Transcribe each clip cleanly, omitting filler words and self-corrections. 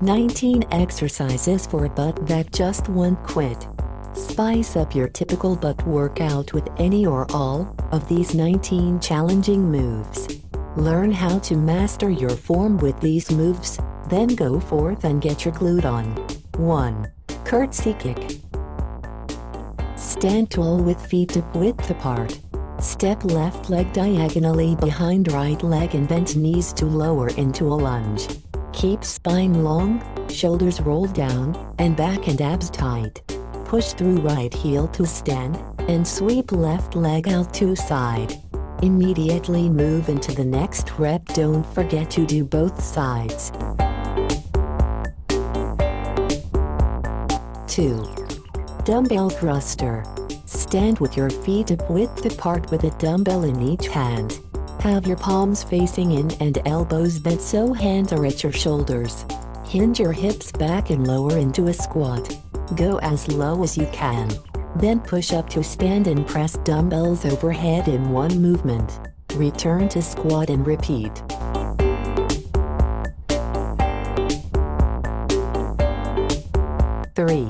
19 exercises for a butt that just won't quit. Spice up your typical butt workout with any or all of these 19 challenging moves. Learn how to master your form with these moves, then go forth and get your glute on. 1. Curtsy kick. Stand tall with feet hip width apart. Step left leg diagonally behind right leg and bend knees to lower into a lunge. Keep spine long, shoulders rolled down, and back and abs tight. Push through right heel to stand, and sweep left leg out to side. Immediately move into the next rep. Don't forget to do both sides. 2. Dumbbell thruster. Stand with your feet hip width apart with a dumbbell in each hand. Have your palms facing in and elbows bent so hands are at your shoulders. Hinge your hips back and lower into a squat. Go as low as you can. Then push up to stand and press dumbbells overhead in one movement. Return to squat and repeat. 3.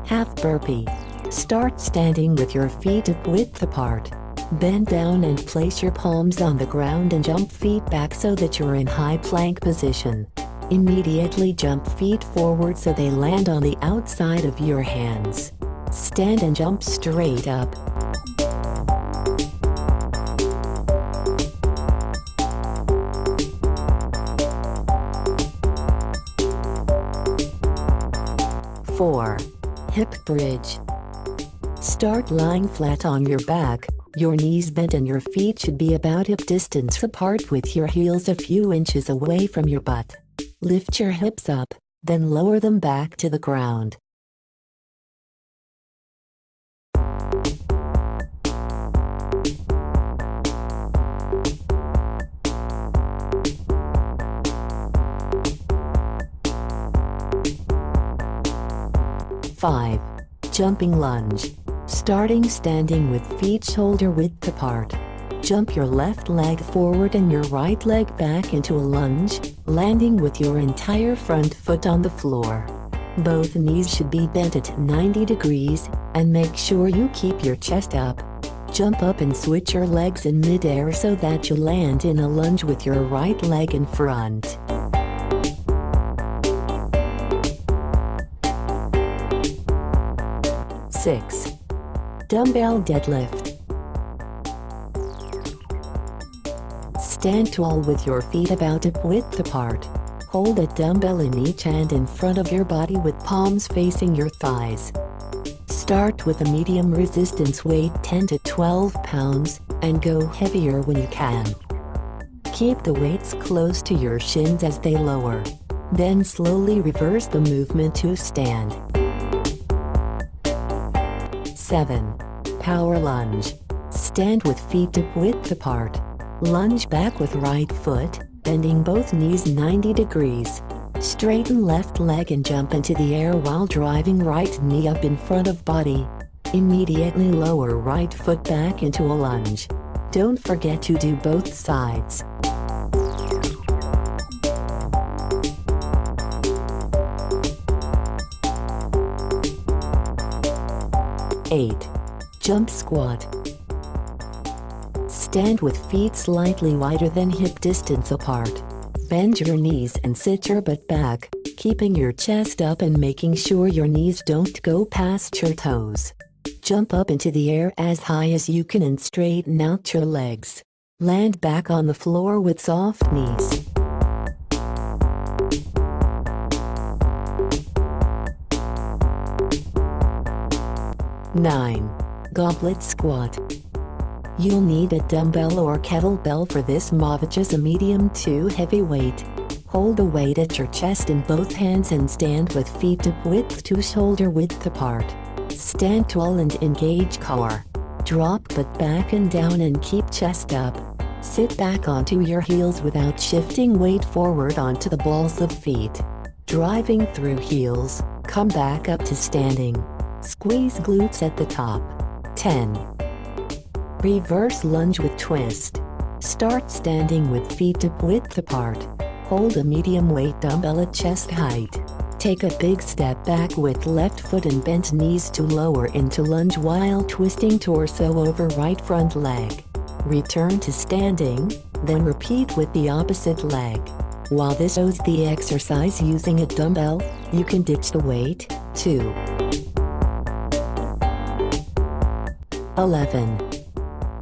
Half burpee. Start standing with your feet hip width apart. Bend down and place your palms on the ground and jump feet back so that you're in high plank position. Immediately jump feet forward so they land on the outside of your hands. Stand and jump straight up. 4. Hip bridge. Start lying flat on your back, your knees bent and your feet should be about hip distance apart with your heels a few inches away from your butt. Lift your hips up, then lower them back to the ground. Five. Jumping lunge. Starting standing with feet shoulder width apart. Jump your left leg forward and your right leg back into a lunge, landing with your entire front foot on the floor. Both knees should be bent at 90 degrees, and make sure you keep your chest up. Jump up and switch your legs in mid-air so that you land in a lunge with your right leg in front. 6. Dumbbell deadlift. Stand tall with your feet about hip width apart. Hold a dumbbell in each hand in front of your body with palms facing your thighs. Start with a medium resistance weight 10 to 12 pounds, and go heavier when you can. Keep the weights close to your shins as they lower. Then slowly reverse the movement to stand. 7. Power lunge. Stand with feet hip width apart. Lunge back with right foot, bending both knees 90 degrees. Straighten left leg and jump into the air while driving right knee up in front of body. Immediately lower right foot back into a lunge. Don't forget to do both sides. 8. Jump squat. Stand with feet slightly wider than hip distance apart. Bend your knees and sit your butt back, keeping your chest up and making sure your knees don't go past your toes. Jump up into the air as high as you can and straighten out your legs. Land back on the floor with soft knees. 9. Goblet squat. You'll need a dumbbell or kettlebell for this move, which is a medium to heavy weight. Hold the weight at your chest in both hands and stand with feet hip width to shoulder width apart. Stand tall and engage core. Drop butt back and down and keep chest up. Sit back onto your heels without shifting weight forward onto the balls of feet. Driving through heels, come back up to standing. Squeeze glutes at the top. 10. Reverse lunge with twist. Start standing with feet hip width apart. Hold a medium weight dumbbell at chest height. Take a big step back with left foot and bent knees to lower into lunge while twisting torso over right front leg. Return to standing, then repeat with the opposite leg. While this shows the exercise using a dumbbell, you can ditch the weight, too. 11.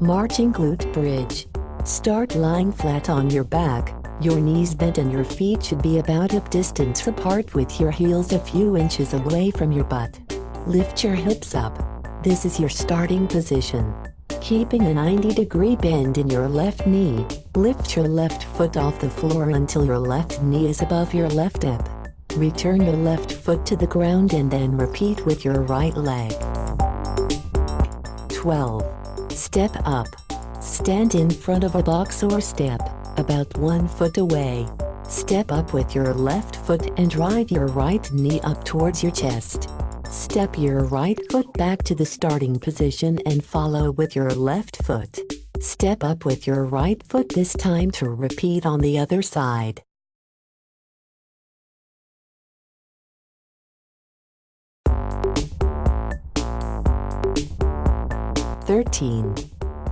Marching glute bridge. Start lying flat on your back, your knees bent and your feet should be about hip distance apart with your heels a few inches away from your butt. Lift your hips up. This is your starting position. Keeping a 90-degree bend in your left knee, lift your left foot off the floor until your left knee is above your left hip. Return your left foot to the ground and then repeat with your right leg. 12. Step up. Stand in front of a box or step, about 1 foot away. Step up with your left foot and drive your right knee up towards your chest. Step your right foot back to the starting position and follow with your left foot. Step up with your right foot this time to repeat on the other side. 13.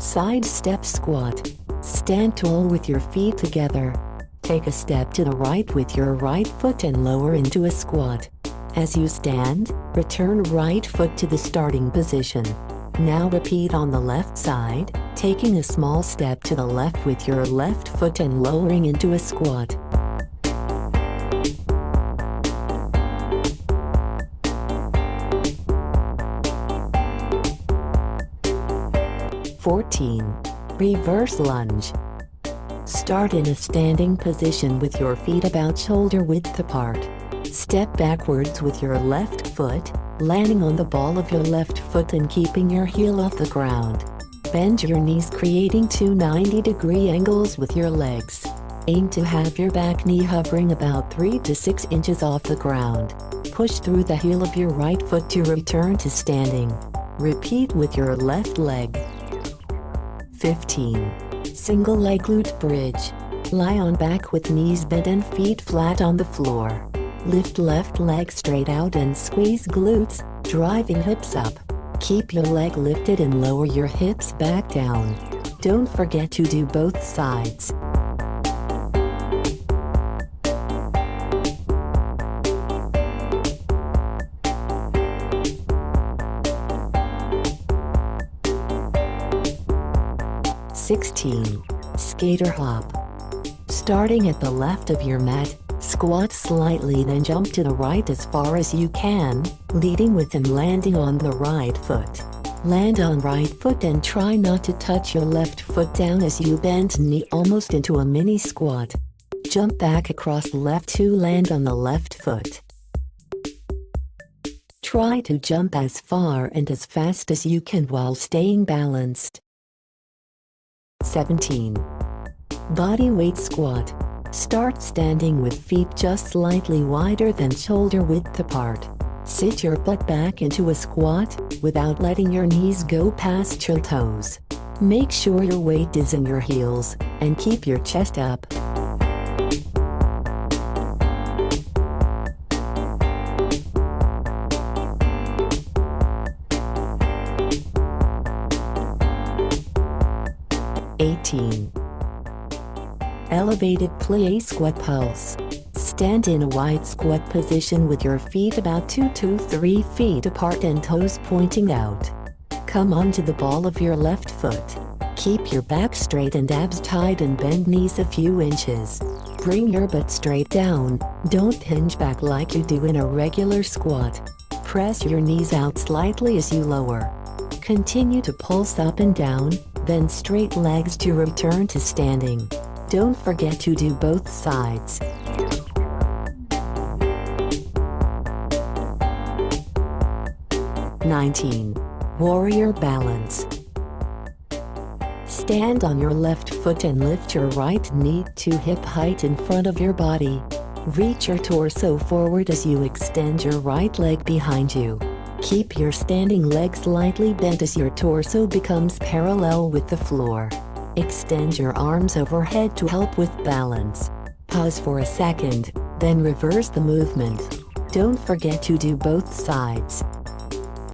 Side step squat. Stand tall with your feet together. Take a step to the right with your right foot and lower into a squat. As you stand, return right foot to the starting position. Now repeat on the left side, taking a small step to the left with your left foot and lowering into a squat. 14. Reverse lunge. Start in a standing position with your feet about shoulder width apart. Step backwards with your left foot, landing on the ball of your left foot and keeping your heel off the ground. Bend your knees, creating two 90-degree angles with your legs. Aim to have your back knee hovering about 3 to 6 inches off the ground. Push through the heel of your right foot to return to standing. Repeat with your left leg. 15. Single leg glute bridge. Lie on back with knees bent and feet flat on the floor. Lift left leg straight out and squeeze glutes, driving hips up. Keep your leg lifted and lower your hips back down. Don't forget to do both sides. Skater hop. Starting at the left of your mat, squat slightly, then jump to the right as far as you can, leading with and landing on the right foot. Land on right foot and try not to touch your left foot down as you bend knee almost into a mini squat. Jump back across left to land on the left foot. Try to jump as far and as fast as you can while staying balanced. 17. Body weight squat. Start standing with feet just slightly wider than shoulder width apart. Sit your butt back into a squat, without letting your knees go past your toes. Make sure your weight is in your heels, and keep your chest up. Elevated plie squat pulse. Stand in a wide squat position with your feet about 2 to 3 feet apart and toes pointing out. Come onto the ball of your left foot. Keep your back straight and abs tight and bend knees a few inches. Bring your butt straight down, don't hinge back like you do in a regular squat. Press your knees out slightly as you lower. Continue to pulse up and down, then straight legs to return to standing. Don't forget to do both sides. Warrior balance. Stand on your left foot and lift your right knee to hip height in front of your body. Reach your torso forward as you extend your right leg behind you. Keep your standing leg slightly bent as your torso becomes parallel with the floor. Extend your arms overhead to help with balance. Pause for a second, then reverse the movement. Don't forget to do both sides.